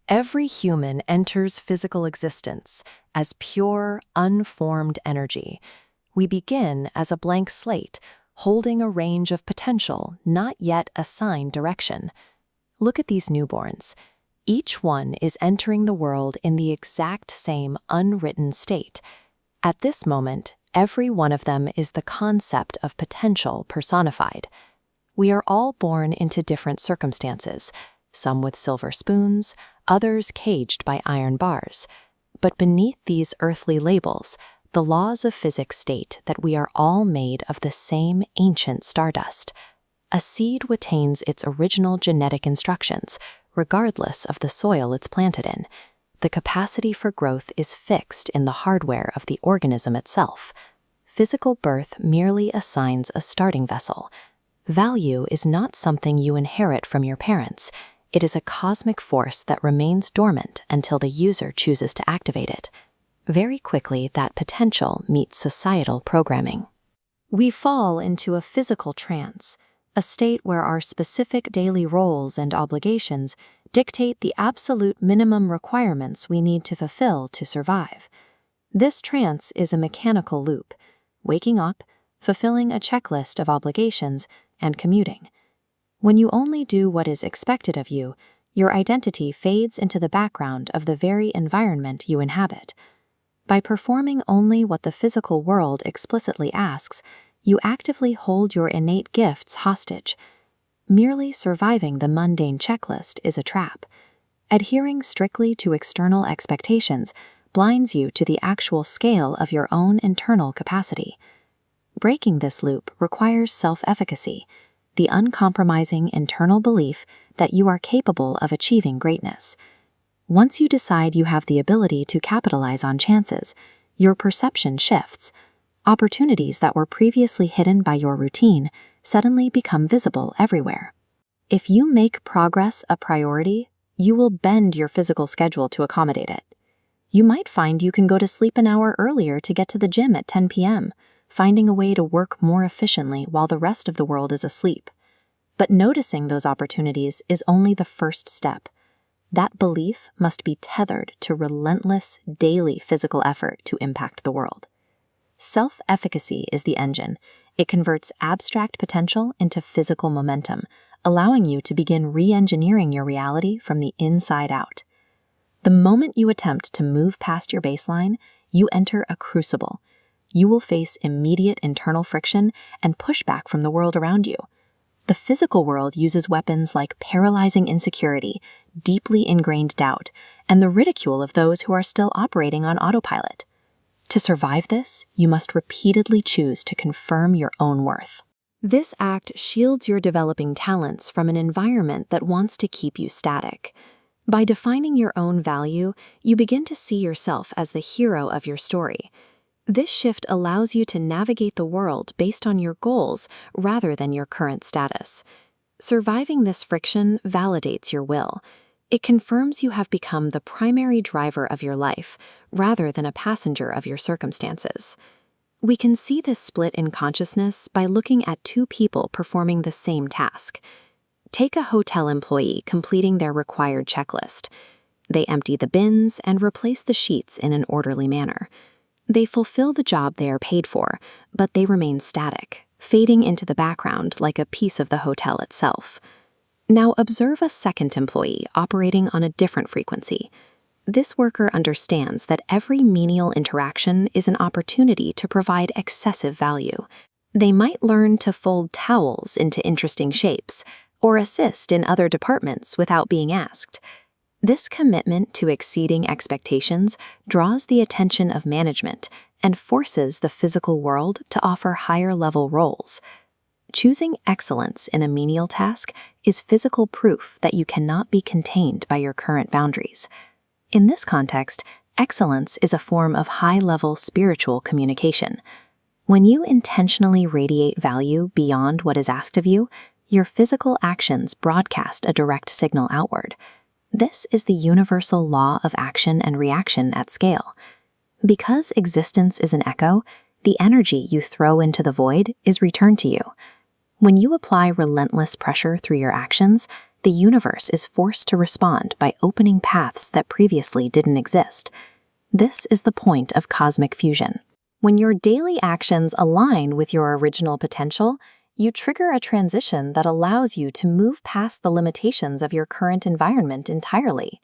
Every human enters physical existence as pure, unformed energy. We begin as a blank slate, holding a range of potential, not yet assigned direction. Look at these newborns. Each one is entering the world in the exact same unwritten state. At this moment, every one of them is the concept of potential personified. We are all born into different circumstances, some with silver spoons, others caged by iron bars. But beneath these earthly labels, the laws of physics state that we are all made of the same ancient stardust. A seed retains its original genetic instructions, regardless of the soil it's planted in. The capacity for growth is fixed in the hardware of the organism itself. Physical birth merely assigns a starting vessel. Value is not something you inherit from your parents. It is a cosmic force that remains dormant until the user chooses to activate it. Very quickly, that potential meets societal programming. We fall into a physical trance, a state where our specific daily roles and obligations dictate the absolute minimum requirements we need to fulfill to survive. This trance is a mechanical loop: waking up, fulfilling a checklist of obligations, and commuting. When you only do what is expected of you, your identity fades into the background of the very environment you inhabit. By performing only what the physical world explicitly asks, you actively hold your innate gifts hostage. Merely surviving the mundane checklist is a trap. Adhering strictly to external expectations blinds you to the actual scale of your own internal capacity. Breaking this loop requires self-efficacy, the uncompromising internal belief that you are capable of achieving greatness. Once you decide you have the ability to capitalize on chances, your perception shifts. Opportunities that were previously hidden by your routine suddenly become visible everywhere. If you make progress a priority, you will bend your physical schedule to accommodate it. You might find you can go to sleep an hour earlier to get to the gym at 10 p.m., finding a way to work more efficiently while the rest of the world is asleep. But noticing those opportunities is only the first step. That belief must be tethered to relentless, daily physical effort to impact the world. Self-efficacy is the engine. It converts abstract potential into physical momentum, allowing you to begin re-engineering your reality from the inside out. The moment you attempt to move past your baseline, you enter a crucible. You will face immediate internal friction and pushback from the world around you. The physical world uses weapons like paralyzing insecurity, deeply ingrained doubt, and the ridicule of those who are still operating on autopilot. To survive this, you must repeatedly choose to confirm your own worth. This act shields your developing talents from an environment that wants to keep you static. By defining your own value, you begin to see yourself as the hero of your story. This shift allows you to navigate the world based on your goals rather than your current status. Surviving this friction validates your will. It confirms you have become the primary driver of your life rather than a passenger of your circumstances. We can see this split in consciousness by looking at two people performing the same task. Take a hotel employee completing their required checklist. They empty the bins and replace the sheets in an orderly manner. They fulfill the job they are paid for, but they remain static, fading into the background like a piece of the hotel itself. Now observe a second employee operating on a different frequency. This worker understands that every menial interaction is an opportunity to provide excessive value. They might learn to fold towels into interesting shapes, or assist in other departments without being asked. This commitment to exceeding expectations draws the attention of management and forces the physical world to offer higher-level roles. Choosing excellence in a menial task is physical proof that you cannot be contained by your current boundaries. In this context, excellence is a form of high-level spiritual communication. When you intentionally radiate value beyond what is asked of you, your physical actions broadcast a direct signal outward. This is the universal law of action and reaction at scale. Because existence is an echo, the energy you throw into the void is returned to you. When you apply relentless pressure through your actions, The universe is forced to respond by opening paths that previously didn't exist. This is the point of cosmic fusion. When your daily actions align with your original potential, you trigger a transition that allows you to move past the limitations of your current environment entirely.